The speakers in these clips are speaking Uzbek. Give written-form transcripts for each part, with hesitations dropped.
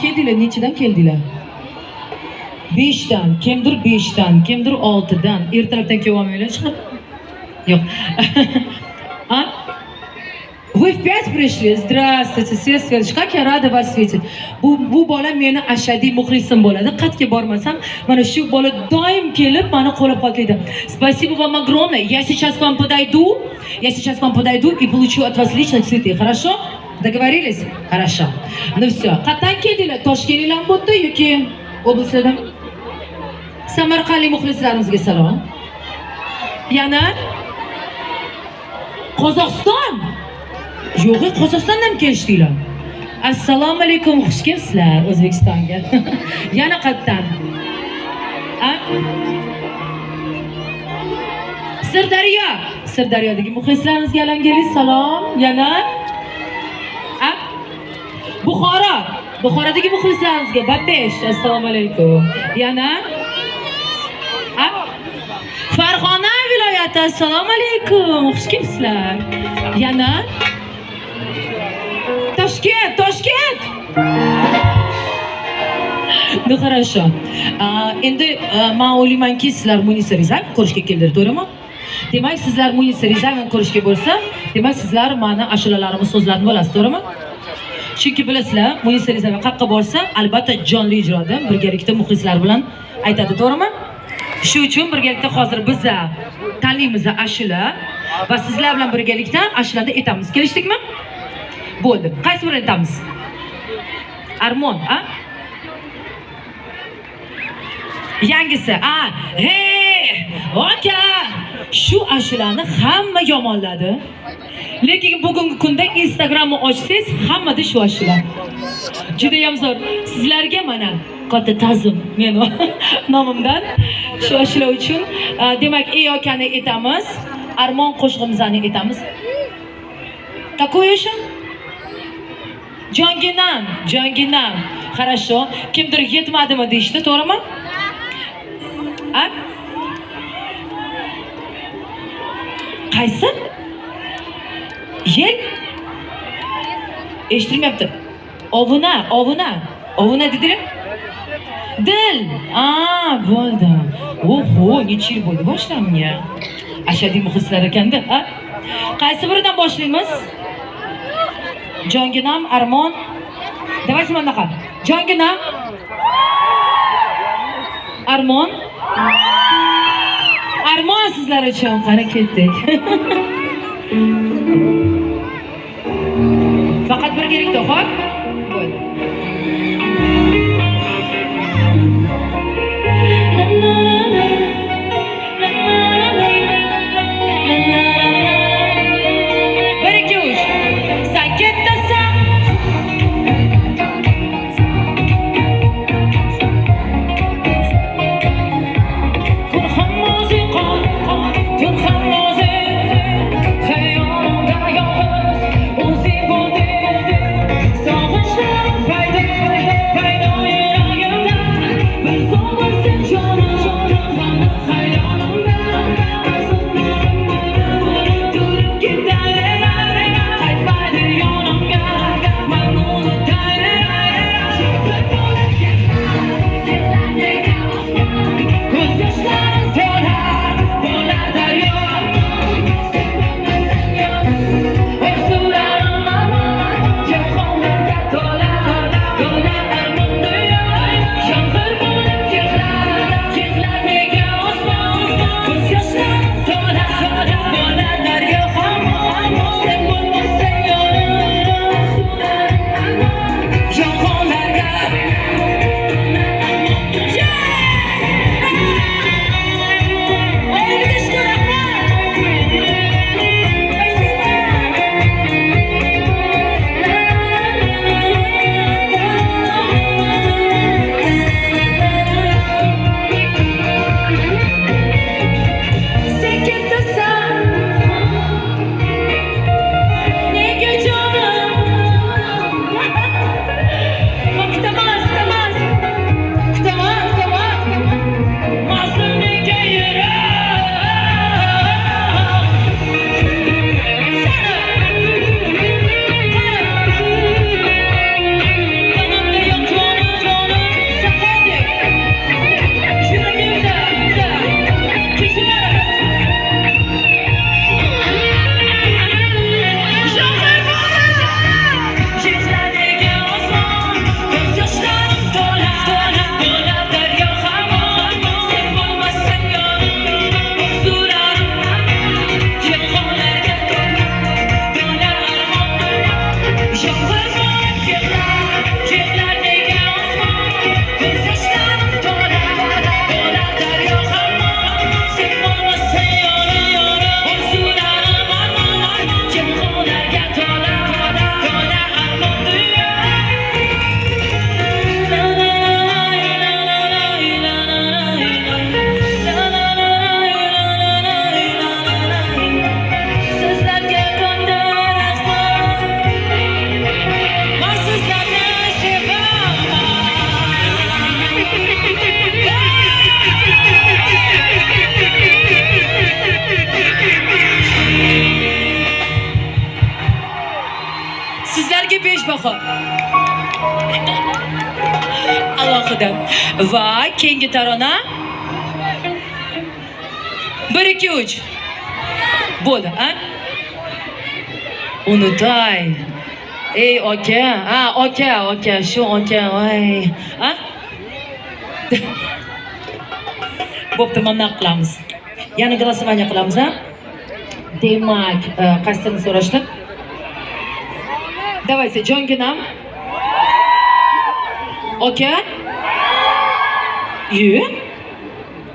Keldilar, nechidan keldilar? 5dan, kimdir 5dan, kimdir 6dan. Ertalabdan kelolmaylar chiqib. Yo'q. А? Вы в 5 пришли? Здравствуйте, свет Светочка, как я рада вас видеть. Bu bola meni ashadiy muxlisim bo'ladi. Qatga bormasam, mana shu bola doim kelib meni qo'llab qoladi. Спасибо вам огромное. Я сейчас к вам подойду и получу от вас лично цветы. Хорошо? Договорились? Хорошо. Ну все. Qatdan keldilar? Toshkentliklar bo'ldi yoki областьdan? Samarqandlik muxlislarimizga salom. Yana Qozog'iston. Yo'q, Qozog'istondan kelishdinglar. Assalomu alaykum, xush kelibsizlar O'zbekistonga. Yana qayerdan? Sirdaryodagi muxlislarimizga alangali salom. Yana Buxorodagi muxlislarimizga Babesh, assalomu alaykum. Yana Farg'ona viloyati, assalomu alaykum, xush kelibsizlar. Yana Toshkent. Ну хорошо. Endi men o'ylaymanki, sizlar Munisa Rizayevni ko'rishga keldinglar, to'g'rimi? Demak, sizlar Munisa Rizayevni ko'rishga bo'lsa, demak sizlar meni ashulalarimni so'zlarini bilasiz, to'g'rimi? Chunki bilasizlar, Munisa Rizayeva qayerga borsa, albatta jonli ijroda birgalikda muxlislar bilan aytadi, to'g'rimi? Shu uchun birgalikda hozir biz tanlaymiz ashula va sizlar bilan birgalikda ashulani aytamiz. Kelishdikmi? Bo'ldi. Qaysi birini aytamiz? Armon, Yangisi. Hey, aka. Shu ashulani hamma yomonladi. Lekin bugungi kunda Instagramni ochsangiz, hammada shu ashula. Juda ham zo'r. Sizlarga mana katta ta'zim meni nomimdan shu ashula uchun. Demak, ey akani aytamiz. Armon qo'shig'imizni aytamiz. Какой еще? Jonginam. Хорошо. Kimdir yetmadimi deyishdi, to'g'rimi? Qaysi? Yel? Eshitmayapti. Ovuna dedilar? Dil. Bo'ldi. Oho, necha yil bo'ldi boshlamga. Ashadiy muxlislar ekanda, Qaysi biridan boshlaymiz? Jonginam, Armon. Давайте bunaqa. Jonginam. Armon sizlar uchun qara ketdik. Faqat birgalikda, xo'p? Bo'ldi. So baho. Alohida. Va keyingi tarona 1 2 3. Bo'ldi, ha? Unutay. Ey aka, aka, shu aka, voy. Ha? Bo'pti, mana qilamiz. Yana голосование qilamiz, ha? Demak, qasdini so'rashdi. Давайте, jonginam. Aka? Yu?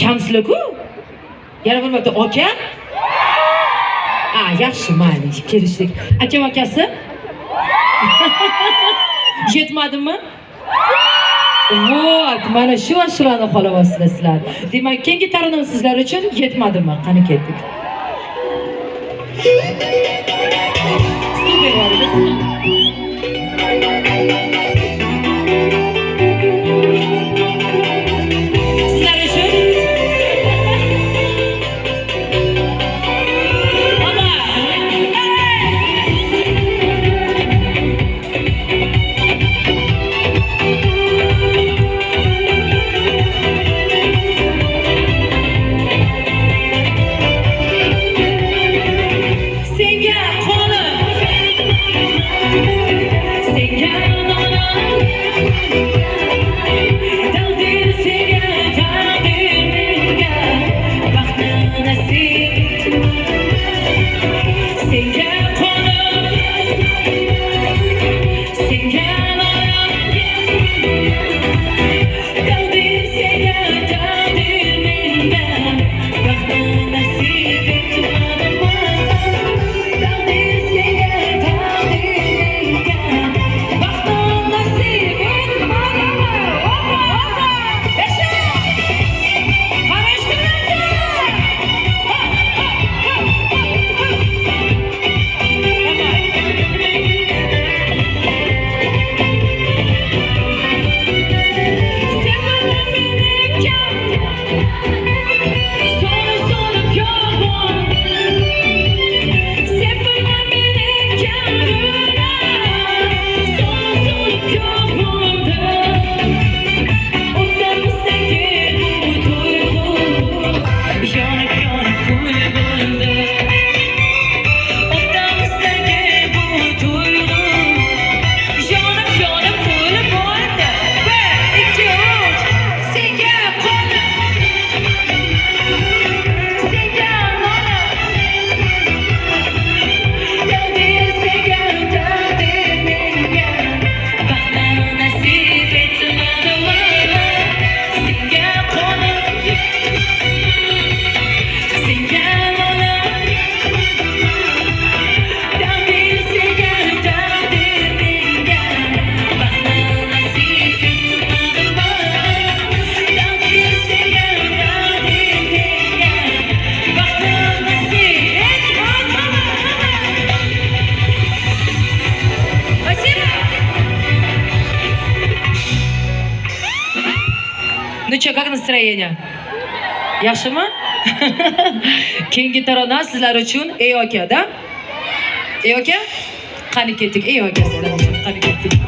Kamsizlar-ku? Yana bo'lmadi, aka? Yaxshi, mayli, kelishdik. Aka akasi? Yetmadimi? Vot, mana shu ashulani xolavasizlar sizlar. Demak, keyingi taronim sizlar uchun yetmadimi? Qani ketdik. Super bo'ldi. Ну что, как настроение? Yaxshimi? Keyingi tarona sizlar uchun ey aka, da? Ey aka? Qani ketdik, ey aka sizlar uchun. Qani ketdik.